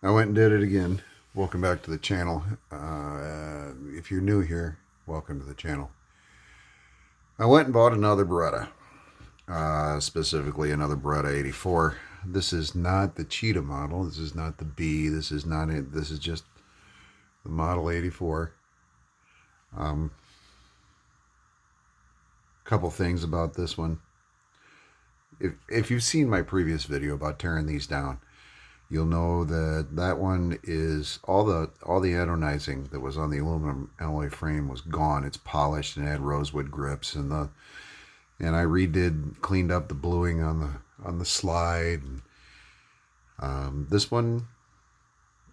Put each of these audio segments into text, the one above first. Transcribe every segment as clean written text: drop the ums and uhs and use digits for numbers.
I went and did it again. Welcome back to the channel. If you're new here, welcome to the channel. I went and bought another Beretta, specifically another Beretta 84. This is not the Cheetah model. This is not the B. This is not it. This is just the model 84. Couple things about this one. If you've seen my previous video about tearing these down, you'll know that that one is all the anodizing that was on the aluminum alloy frame was gone. It's polished and had rosewood grips, and I cleaned up the bluing on the slide. This one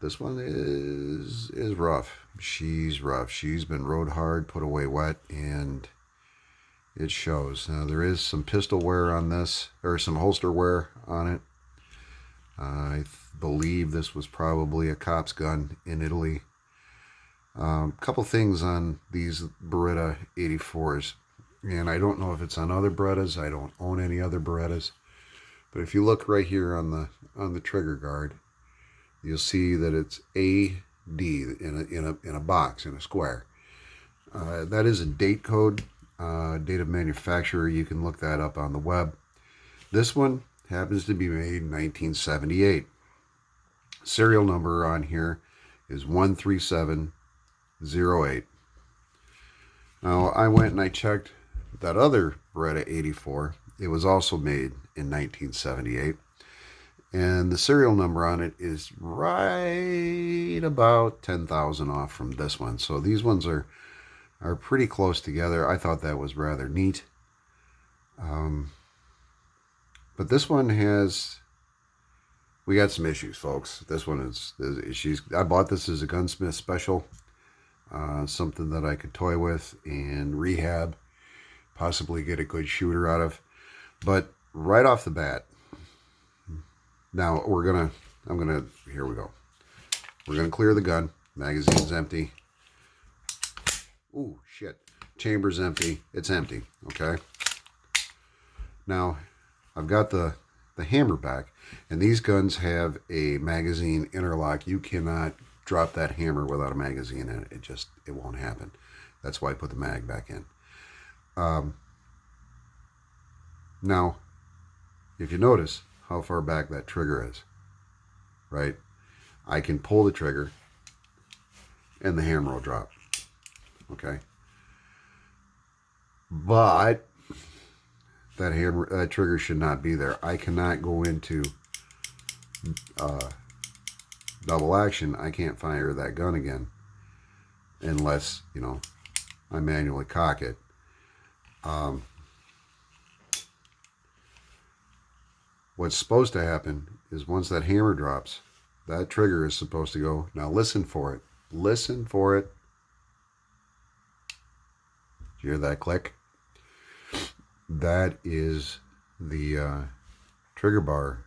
is rough. She's rough. She's been rode hard, put away wet, and it shows. Now there is some pistol wear on this, or some holster wear on it. I believe this was probably a cop's gun in Italy. Couple things on these Beretta 84s, and I don't know if it's on other Berettas. I don't own any other Berettas, but if you look right here on the trigger guard, you'll see that it's AD in a box, in a square. That is a date code, date of manufacturer. You can look that up on the web. This one happens to be made in 1978. Serial number on here is 13708. Now I went and I checked that other Beretta 84. It was also made in 1978, and the serial number on it is right about 10,000 off from this one. So these ones are pretty close together. I thought that was rather neat. But this one we got some issues, folks. This one I bought this as a gunsmith special, something that I could toy with and rehab, possibly get a good shooter out of. But right off the bat, now here we go. We're gonna clear the gun. Magazine's empty. Ooh, shit. Chamber's empty. It's empty, okay? Now, I've got the hammer back, and these guns have a magazine interlock. You cannot drop that hammer without a magazine in it. It won't happen. That's why I put the mag back in. Now, if you notice how far back that trigger is, right? I can pull the trigger, and the hammer will drop. Okay, but that trigger should not be there. I cannot go into double action. I can't fire that gun again unless, I manually cock it. What's supposed to happen is once that hammer drops, that trigger is supposed to go. Now listen for it. Listen for it. Did you hear that click? That is the trigger bar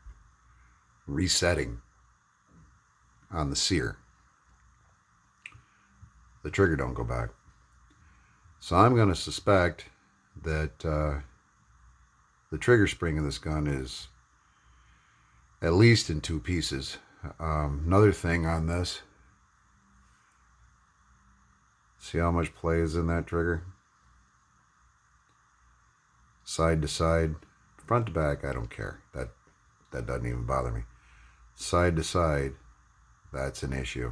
resetting on the sear. The trigger don't go back. So I'm going to suspect that the trigger spring of this gun is at least in two pieces. Another thing on this, see how much play is in that trigger? Side to side, front to back, I don't care. That doesn't even bother me. Side to side, that's an issue.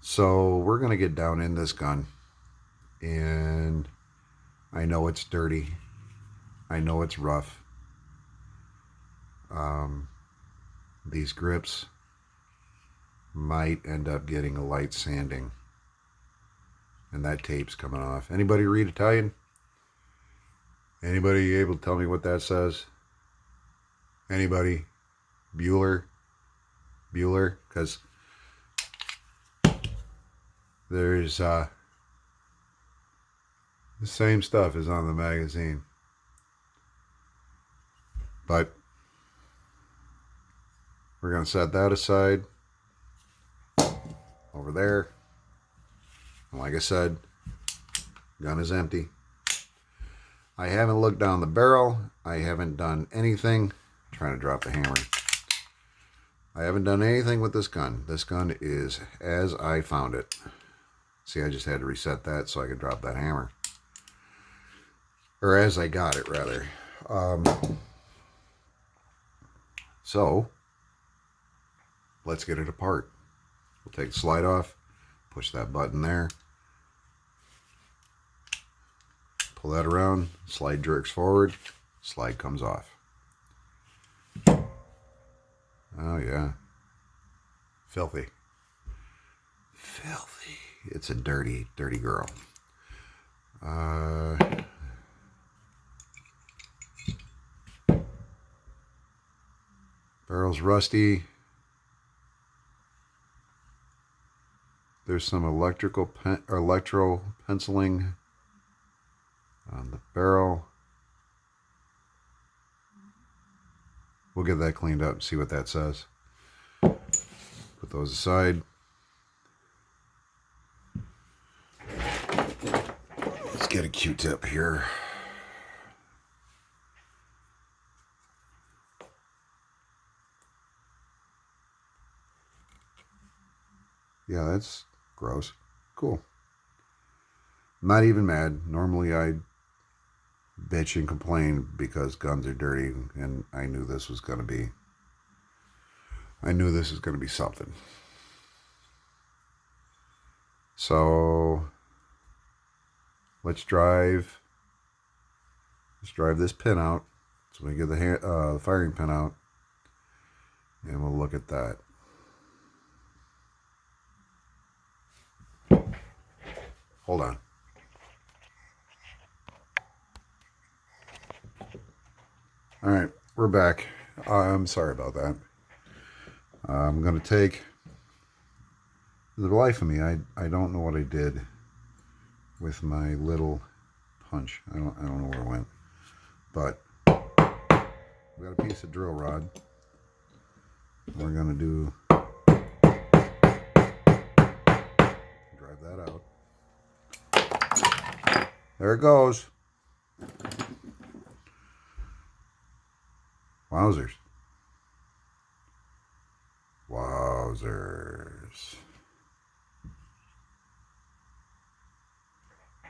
So we're going to get down in this gun, and I know it's dirty. I know it's rough. These grips might end up getting a light sanding, and that tape's coming off. Anybody read Italian? Anybody able to tell me what that says? Anybody? Bueller? Because there's the same stuff is on the magazine. But we're going to set that aside over there. And like I said, gun is empty. I haven't looked down the barrel. I haven't done anything. I'm trying to drop the hammer. I haven't done anything with this gun. This gun is as I found it. See, I just had to reset that so I could drop that hammer. Or as I got it, rather. So, let's get it apart. We'll take the slide off, push that button there, pull that around, slide jerks forward, slide comes off. Oh yeah, filthy. Filthy. It's a dirty, dirty girl. Barrel's rusty. There's some electro penciling on the barrel. We'll get that cleaned up and see what that says. Put those aside. Let's get a Q-tip here. Yeah, that's gross. Cool. I'm not even mad. Normally I bitch and complain because guns are dirty, and I knew this was going to be something. So let's drive this pin out. So we get the firing pin out, and we'll look at that. Hold on. All right, we're back. I'm sorry about that. I'm going to take, the life of me, I don't know what I did with my little punch. I don't know where it went. But we got a piece of drill rod. We're going to do, drive that out. There it goes. Wowzers. Wowzers.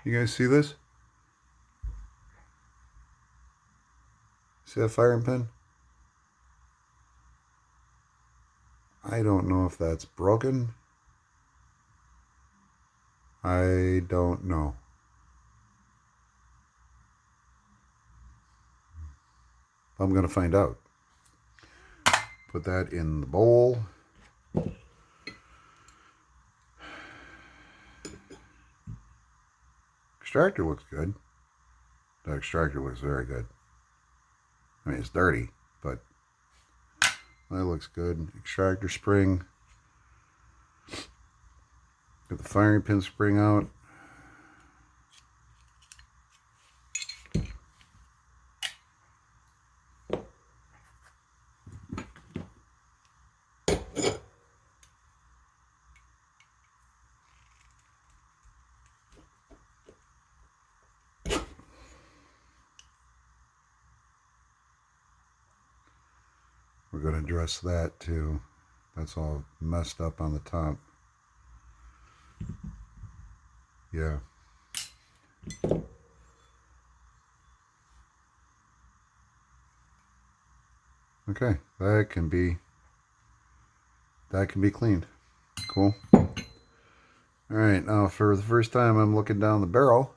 You guys see this? See that firing pin? I don't know if that's broken. I don't know. I'm going to find out. Put that in the bowl. Extractor looks good. That extractor looks very good. I mean, it's dirty, but that looks good. Extractor spring. Get the firing pin spring out. We're going to address that too. That's all messed up on the top. Yeah. Okay, that can be cleaned. Cool. All right, now for the first time I'm looking down the barrel.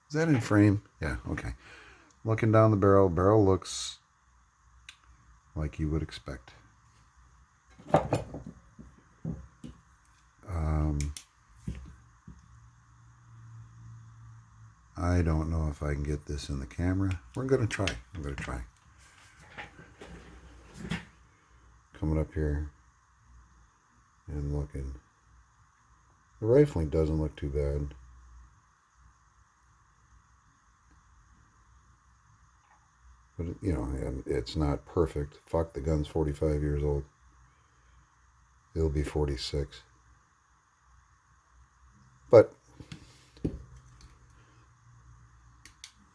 Is that in frame? Yeah, okay. Looking down the barrel. Barrel looks like you would expect. I don't know if I can get this in the camera. We're going to try. I'm going to try. Coming up here and looking. The rifling doesn't look too bad. But, you know, it's not perfect. Fuck, the gun's 45 years old. It'll be 46. But, let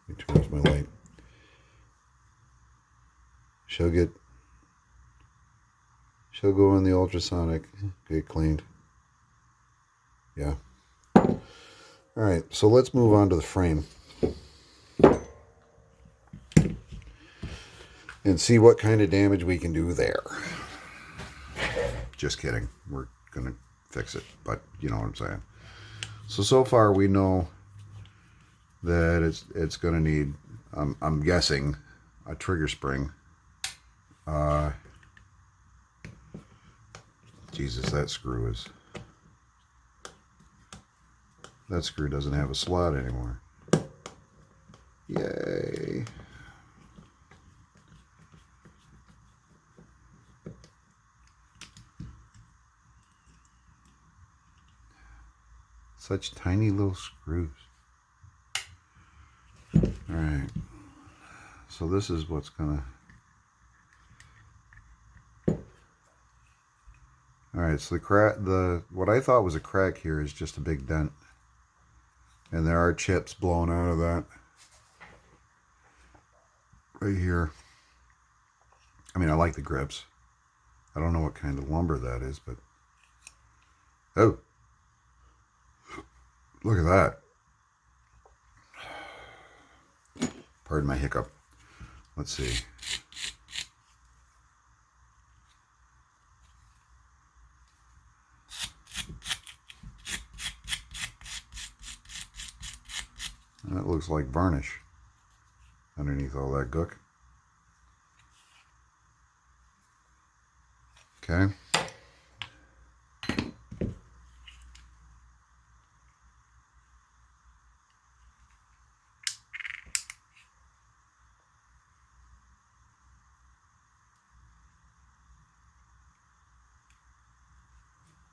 me turn off my light. She'll get She'll go in the ultrasonic, get cleaned. Yeah. Alright, so let's move on to the frame. And see what kind of damage we can do there. Just kidding. We're going to fix it, but you know what I'm saying. So far we know that it's going to need, I'm guessing, a trigger spring. Jesus, that screw doesn't have a slot anymore. Yay. Such tiny little screws. Alright. So this is what's gonna... Alright, so what I thought was a crack here is just a big dent. And there are chips blown out of that. Right here. I mean, I like the grips. I don't know what kind of lumber that is, but... Oh! Look at that. Pardon my hiccup. Let's see. That looks like varnish underneath all that gook. Okay.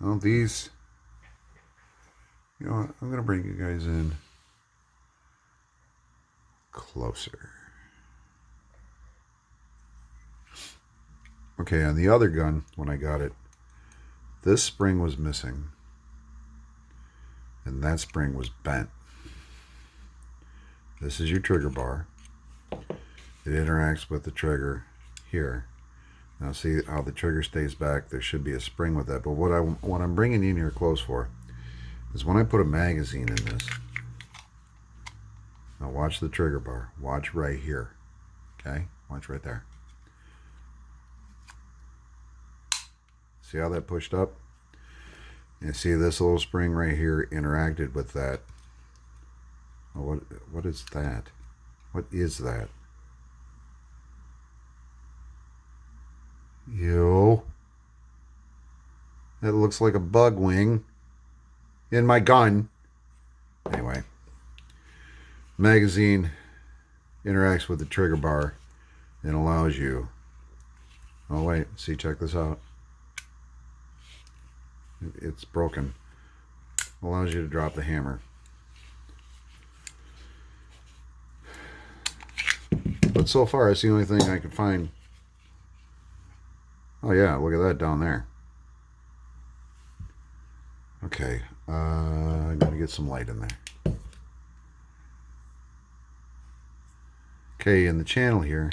Well, these, you know what, I'm going to bring you guys in closer. Okay, on the other gun, when I got it, this spring was missing. And that spring was bent. This is your trigger bar. It interacts with the trigger here. Now see how the trigger stays back. There should be a spring with that. But what I'm bringing in here close for is when I put a magazine in this. Now watch the trigger bar. Watch right here. Okay? Watch right there. See how that pushed up? You see this little spring right here interacted with that. Oh, what is that? What is that? Yo. That looks like a bug wing in my gun. Anyway. Magazine interacts with the trigger bar and allows you... Oh wait, see, check this out. It's broken. Allows you to drop the hammer. But so far, it's the only thing I can find. Oh yeah, look at that down there. Okay, I gotta get some light in there. Okay, in the channel here,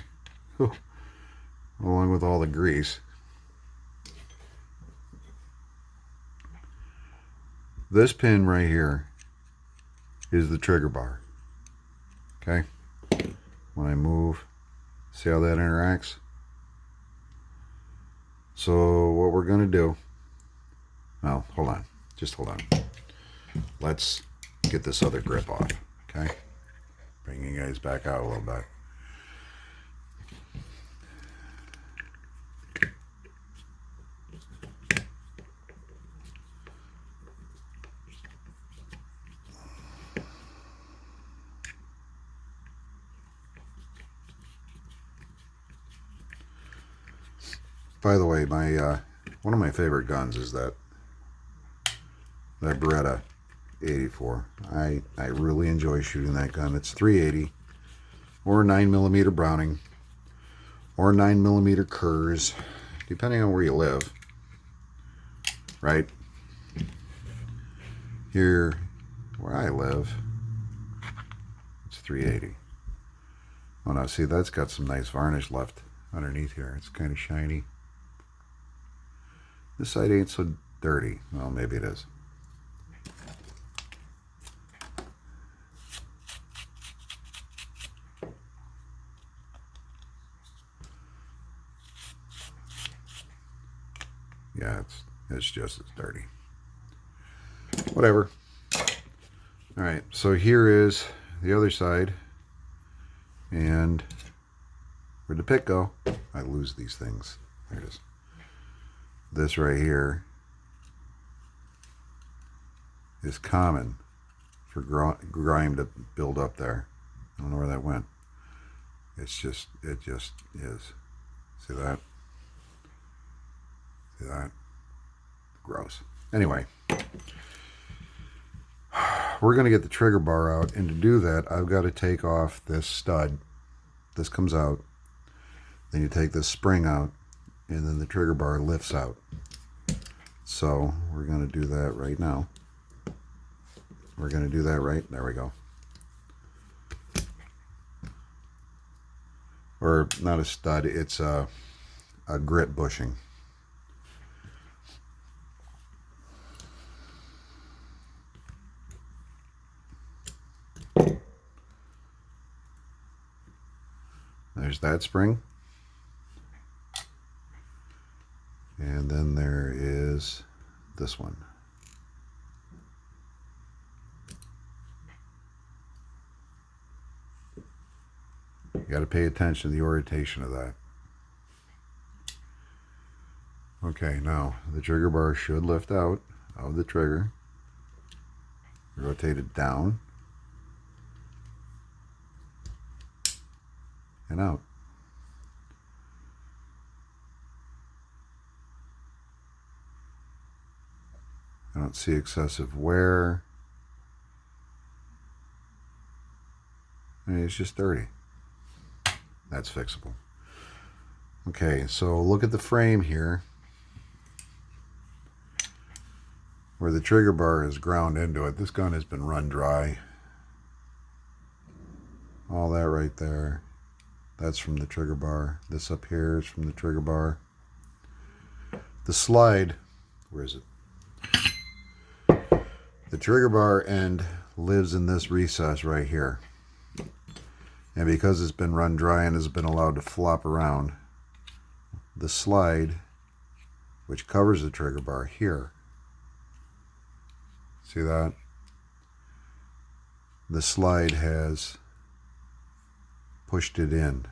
along with all the grease, this pin right here is the trigger bar. Okay, when I move, see how that interacts? So what we're going to do, well, hold on, just hold on. Let's get this other grip off, okay? Bring you guys back out a little bit. By the way, my one of my favorite guns is that Beretta 84. I really enjoy shooting that gun. It's 380 or 9mm Browning or 9mm Kerrs, depending on where you live. Right here, where I live, it's 380. Oh, now see, that's got some nice varnish left underneath here. It's kind of shiny. This side ain't so dirty. Well, maybe it is. Yeah, it's just as dirty. Whatever. All right, so here is the other side. And where'd the pick go? I lose these things. There it is. This right here is common for grime to build up there. I don't know where that went. It just is. See that? See that? Gross. Anyway, we're going to get the trigger bar out, and to do that, I've got to take off this stud. This comes out. Then you take this spring out, and then the trigger bar lifts out. So we're going to do that right now. We're going to do that right. There we go. Or not a stud, it's a grit bushing. There's that spring. And then there is this one. You got to pay attention to the orientation of that. Okay, now the trigger bar should lift out of the trigger. Rotate it down and out. I don't see excessive wear. It's just dirty. That's fixable. Okay, so look at the frame here where the trigger bar is ground into it. This gun has been run dry. All that right there, that's from the trigger bar. This up here is from the trigger bar. The slide, where is it? The trigger bar end lives in this recess right here. And because it's been run dry and has been allowed to flop around, the slide, which covers the trigger bar here, see that? The slide has pushed it in.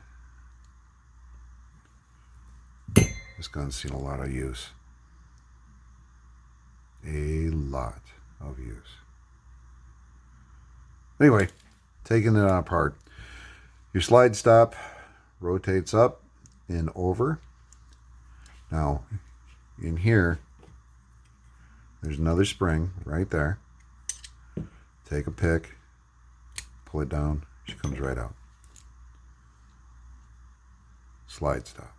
This gun's seen a lot of use. A lot of use. Anyway, taking it apart. Your slide stop rotates up and over. Now, in here, there's another spring right there. Take a pick, pull it down, she comes right out. Slide stop.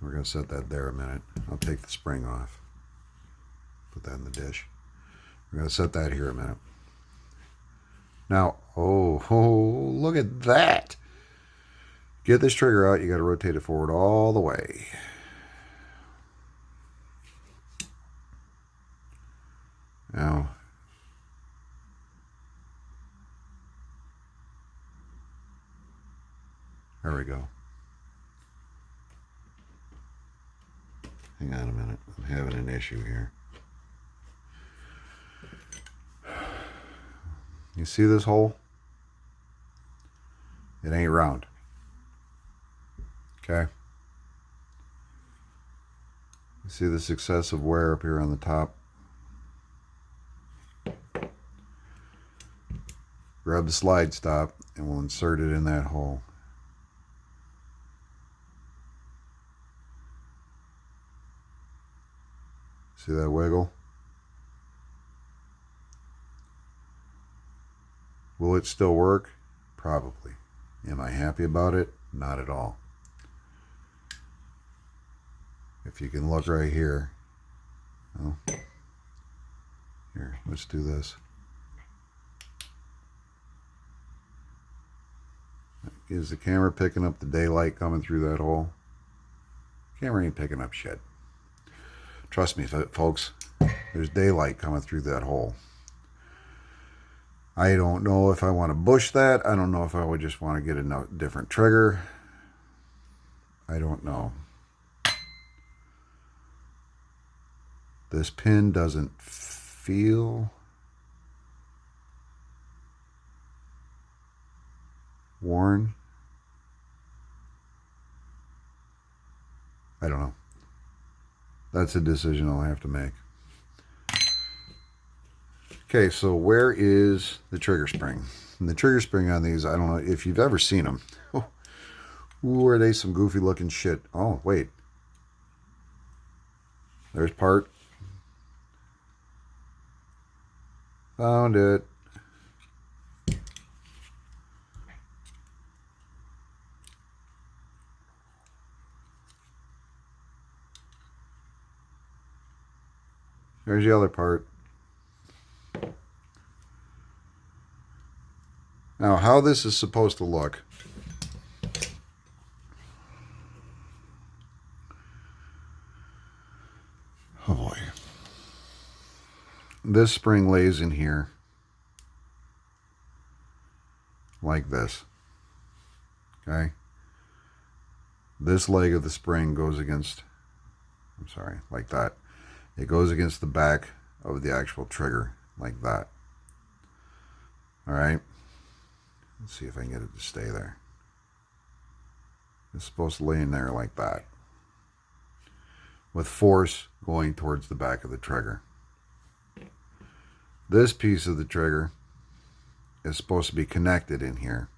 We're going to set that there a minute. I'll take the spring off. Put that in the dish. We're going to set that here a minute. Now, oh, look at that. Get this trigger out, you got to rotate it forward all the way. Now, there we go. Hang on a minute, I'm having an issue here. You see this hole? It ain't round. Okay. You see this excessive wear up here on the top? Grab the slide stop and we'll insert it in that hole. See that wiggle? Will it still work? Probably. Am I happy about it? Not at all. If you can look right here. Oh. Here, let's do this. Is the camera picking up the daylight coming through that hole? Camera ain't picking up shit. Trust me, folks, there's daylight coming through that hole. I don't know if I want to bush that. I don't know if I would just want to get a different trigger. I don't know. This pin doesn't feel worn. I don't know. That's a decision I'll have to make. Okay, so where is the trigger spring? And the trigger spring on these, I don't know if you've ever seen them. Ooh, are they some goofy looking shit? Oh, wait. There's part. Found it. There's the other part. Now, how this is supposed to look. Oh boy. This spring lays in here like this. Okay. This leg of the spring goes against, I'm sorry, like that. It goes against the back of the actual trigger like that. All right. Let's see if I can get it to stay there. It's supposed to lay in there like that, with force going towards the back of the trigger. This piece of the trigger is supposed to be connected in here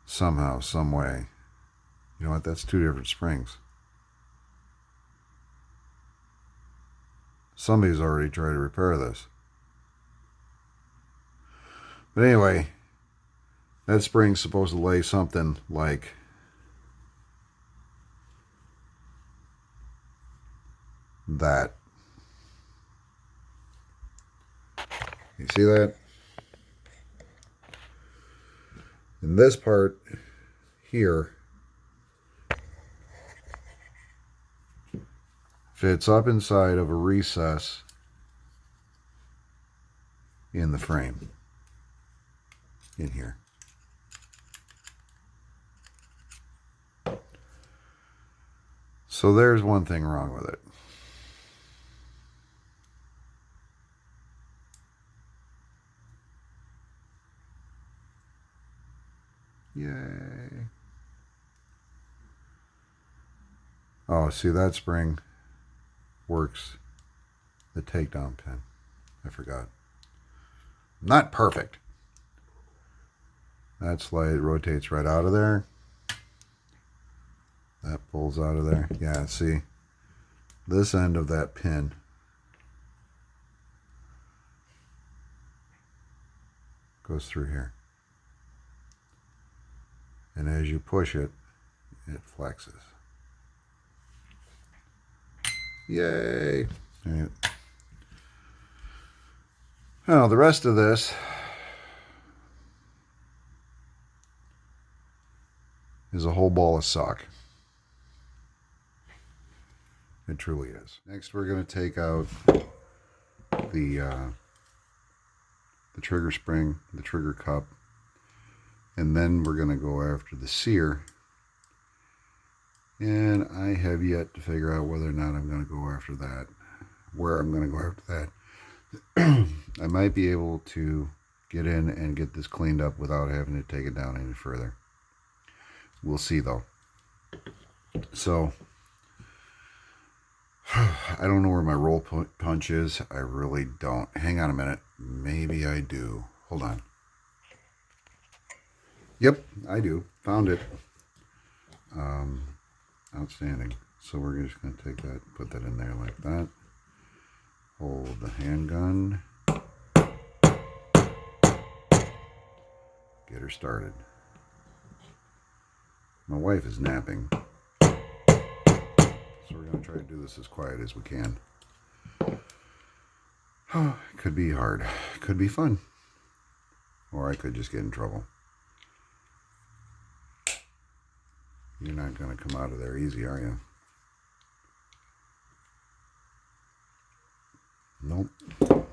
somehow, some way. You know what? That's two different springs. Somebody's already tried to repair this. But anyway, that spring's supposed to lay something like that. You see that? And this part here fits up inside of a recess in the frame in here. So there's one thing wrong with it. Yay. Oh, see, that spring works the takedown pin. I forgot. Not perfect. That slide rotates right out of there. That pulls out of there. Yeah, see, this end of that pin goes through here. And as you push it, it flexes. Yay! Right. Now, the rest of this is a whole ball of sock. It truly is. Next, we're going to take out the trigger spring, the trigger cup, and then we're going to go after the sear. And I have yet to figure out whether or not I'm going to go after that, where I'm going to go after that. I might be able to get in and get this cleaned up without having to take it down any further. We'll see, though. So, I don't know where my roll punch is. I really don't. Hang on a minute. Maybe I do. Hold on. Yep, I do. Found it. Outstanding. So we're just going to take that, put that in there like that. Hold the handgun. Get her started. My wife is napping, so we're going to try to do this as quiet as we can. Oh, it could be hard. It could be fun. Or I could just get in trouble. You're not going to come out of there easy, are you? Nope. Of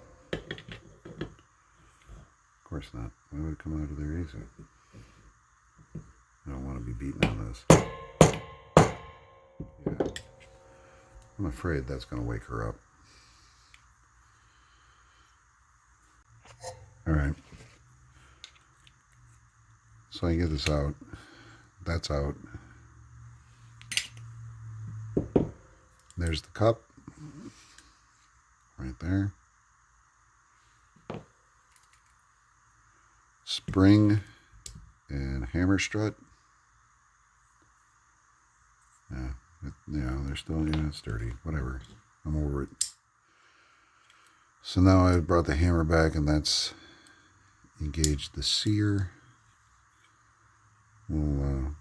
course not. Why would it come out of there easy? I don't want to be beaten on this. Yeah. I'm afraid that's going to wake her up. Alright. So I get this out. That's out. There's the cup. Right there. Spring and hammer strut. Yeah, they're still, it's dirty. Whatever. I'm over it. So now I brought the hammer back, and that's engaged the sear. We'll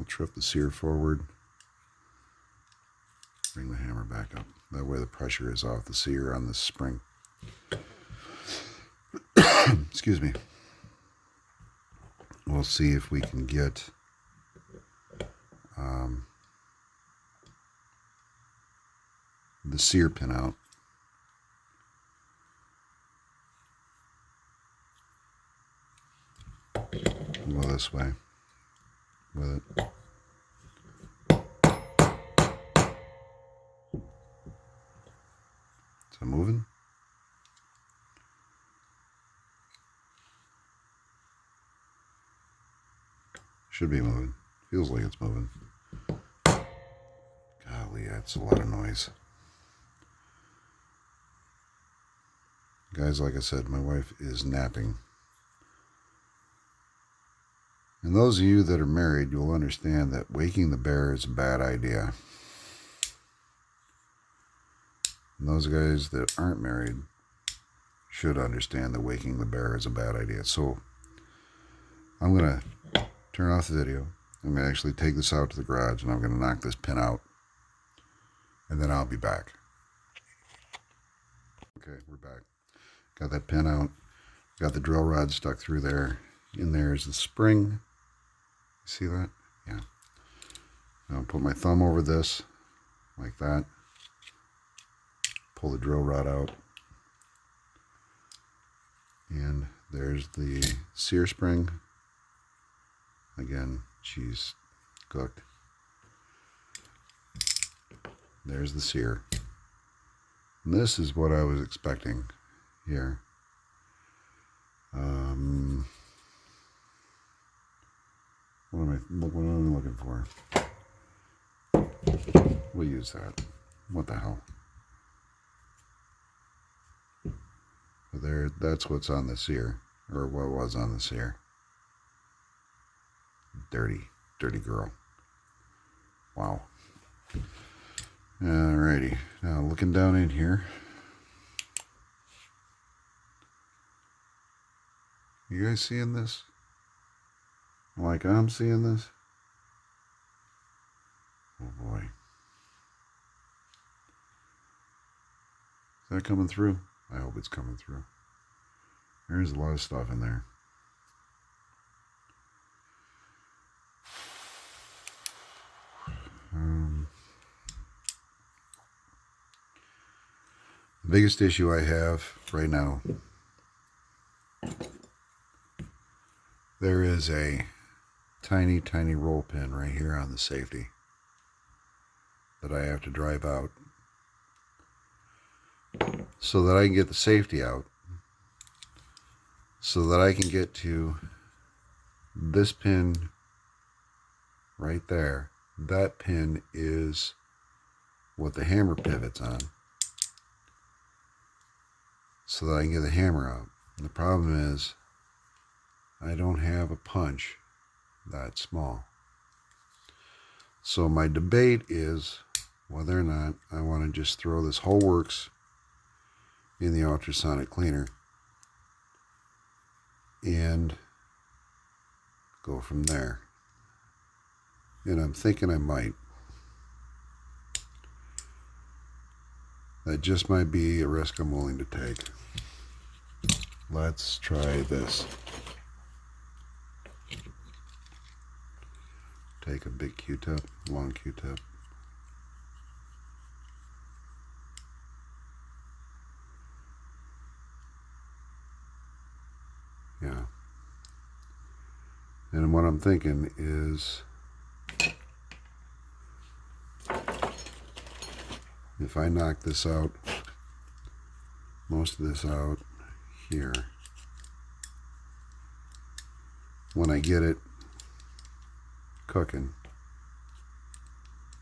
trip the sear forward. Bring the hammer back up. That way the pressure is off the sear on this spring. Excuse me. We'll see if we can get the sear pin out. We'll go this way with it. Is it moving? Should be moving. Feels like it's moving. Golly, that's a lot of noise. Guys, like I said, my wife is napping. And those of you that are married, you'll understand that waking the bear is a bad idea. And those guys that aren't married should understand that waking the bear is a bad idea. So I'm going to turn off the video. I'm going to actually take this out to the garage, and I'm going to knock this pin out. And then I'll be back. Okay, we're back. Got that pin out. Got the drill rod stuck through there. In there is the spring. See that? Yeah. I'll put my thumb over this, like that. Pull the drill rod out. And there's the sear spring. Again, she's cooked. There's the sear. And this is what I was expecting here. What am I looking for? We'll use that. What the hell? There, that's what's on the sear, or what was on the sear. Dirty girl. Wow. Alrighty, now looking down in here. You guys seeing this? Like I'm seeing this? Oh boy. Is that coming through? I hope it's coming through. There's a lot of stuff in there. The biggest issue I have right now, there is a tiny roll pin right here on the safety that I have to drive out so that I can get the safety out, so that I can get to this pin right there. That pin is what the hammer pivots on, so that I can get the hammer out. And the problem is I don't have a punch that small. So my debate is whether or not I want to just throw this whole works in the ultrasonic cleaner and go from there. And I'm thinking I might. That just might be a risk I'm willing to take. Let's try this. Take a big Q-tip, long Q-tip. And what I'm thinking is, if I knock this out, most of this out here, when I get it cooking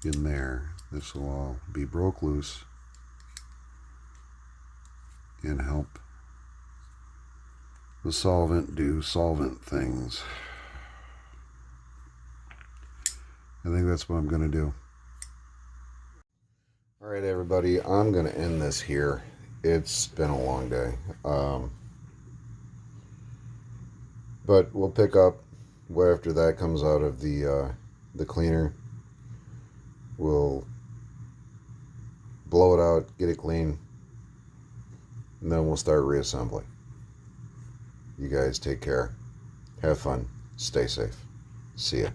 in there, this will all be broke loose and help the solvent do solvent things. I think that's what I'm going to do. All right, everybody, I'm going to end this here. It's been a long day. But we'll pick up after that comes out of the cleaner. We'll blow it out, get it clean, and then we'll start reassembly. You guys take care. Have fun. Stay safe. See ya.